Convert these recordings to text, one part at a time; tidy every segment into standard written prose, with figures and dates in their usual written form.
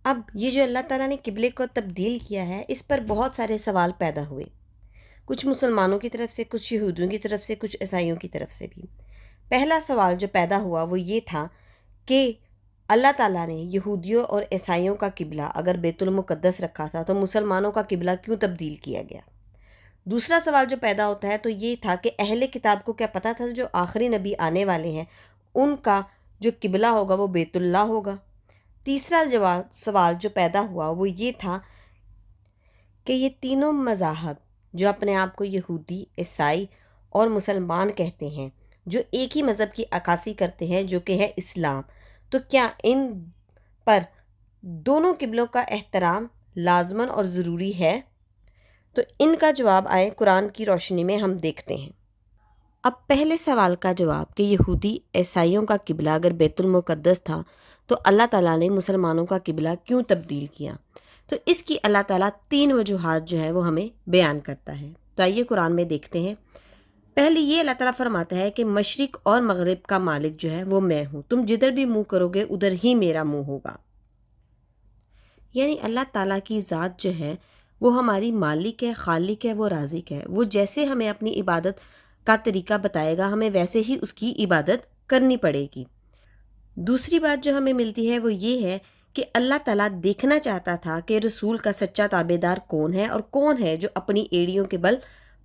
اب یہ جو اللہ تعالیٰ نے قبلے کو تبدیل کیا ہے، اس پر بہت سارے سوال پیدا ہوئے، کچھ مسلمانوں کی طرف سے، کچھ یہودیوں کی طرف سے، کچھ عیسائیوں کی طرف سے بھی۔ پہلا سوال جو پیدا ہوا وہ یہ تھا کہ اللہ تعالیٰ نے یہودیوں اور عیسائیوں کا قبلہ اگر بیت المقدس رکھا تھا تو مسلمانوں کا قبلہ کیوں تبدیل کیا گیا؟ دوسرا سوال جو پیدا ہوتا ہے تو یہ تھا کہ اہل کتاب کو کیا پتہ تھا جو آخری نبی آنے والے ہیں ان کا جو قبلہ ہوگا وہ بیت اللہ ہوگا؟ تیسرا سوال جو پیدا ہوا وہ یہ تھا کہ یہ تینوں مذاہب جو اپنے آپ کو یہودی، عیسائی اور مسلمان کہتے ہیں، جو ایک ہی مذہب کی عکاسی کرتے ہیں جو کہ ہے اسلام، تو کیا ان پر دونوں قبلوں کا احترام لازماً اور ضروری ہے؟ تو ان کا جواب آئے قرآن کی روشنی میں ہم دیکھتے ہیں۔ اب پہلے سوال کا جواب کہ یہودی عیسائیوں کا قبلہ اگر بیت المقدس تھا تو اللہ تعالیٰ نے مسلمانوں کا قبلہ کیوں تبدیل کیا؟ تو اس کی اللہ تعالیٰ 3 وجوہات جو ہے وہ ہمیں بیان کرتا ہے۔ تو آئیے قرآن میں دیکھتے ہیں۔ پہلی یہ اللہ تعالیٰ فرماتا ہے کہ مشرق اور مغرب کا مالک جو ہے وہ میں ہوں، تم جدھر بھی منہ کرو گے ادھر ہی میرا منہ ہوگا۔ یعنی اللہ تعالیٰ کی ذات جو ہے وہ ہماری مالک ہے، خالق ہے، وہ رازق ہے، وہ جیسے ہمیں اپنی عبادت کا طریقہ بتائے گا ہمیں ویسے ہی اس کی عبادت کرنی پڑے گی۔ دوسری بات جو ہمیں ملتی ہے وہ یہ ہے کہ اللہ تعالیٰ دیکھنا چاہتا تھا کہ رسول کا سچا تابع دار کون ہے اور کون ہے جو اپنی ایڑیوں کے بل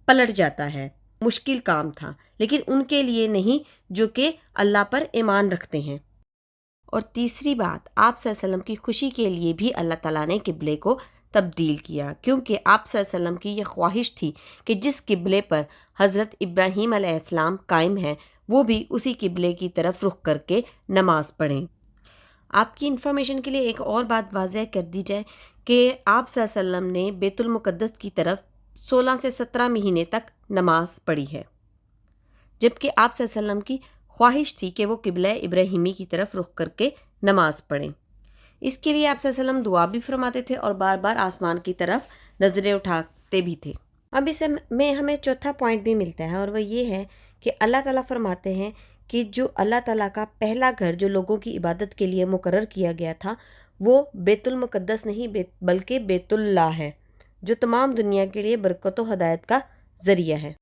پلٹ جاتا ہے۔ مشکل کام تھا لیکن ان کے لیے نہیں جو کہ اللہ پر ایمان رکھتے ہیں۔ اور تیسری بات، آپ صلی اللہ علیہ وسلم کی خوشی کے لیے بھی اللہ تعالیٰ نے قبلے کو تبدیل کیا، کیونکہ آپ صلی اللہ علیہ وسلم کی یہ خواہش تھی کہ جس قبلے پر حضرت ابراہیم علیہ السلام قائم ہیں وہ بھی اسی قبلے کی طرف رخ کر کے نماز پڑھیں۔ آپ کی انفارمیشن کے لیے ایک اور بات واضح کر دی جائے کہ آپ صلی اللہ علیہ وسلم نے بیت المقدس کی طرف 16 سے 17 مہینے تک نماز پڑھی ہے، جبکہ آپ صلی اللہ علیہ وسلم کی خواہش تھی کہ وہ قبلہ ابراہیمی کی طرف رخ کر کے نماز پڑھیں۔ اس کے لیے آپ صلی اللہ علیہ وسلم دعا بھی فرماتے تھے اور بار بار آسمان کی طرف نظریں اٹھاتے بھی تھے۔ اب اس میں ہمیں چوتھا پوائنٹ بھی ملتا ہے اور وہ یہ ہے کہ اللہ تعالیٰ فرماتے ہیں کہ جو اللہ تعالیٰ کا پہلا گھر جو لوگوں کی عبادت کے لیے مقرر کیا گیا تھا وہ بیت المقدس نہیں بلکہ بیت اللہ ہے، جو تمام دنیا کے لیے برکت و ہدایت کا ذریعہ ہے۔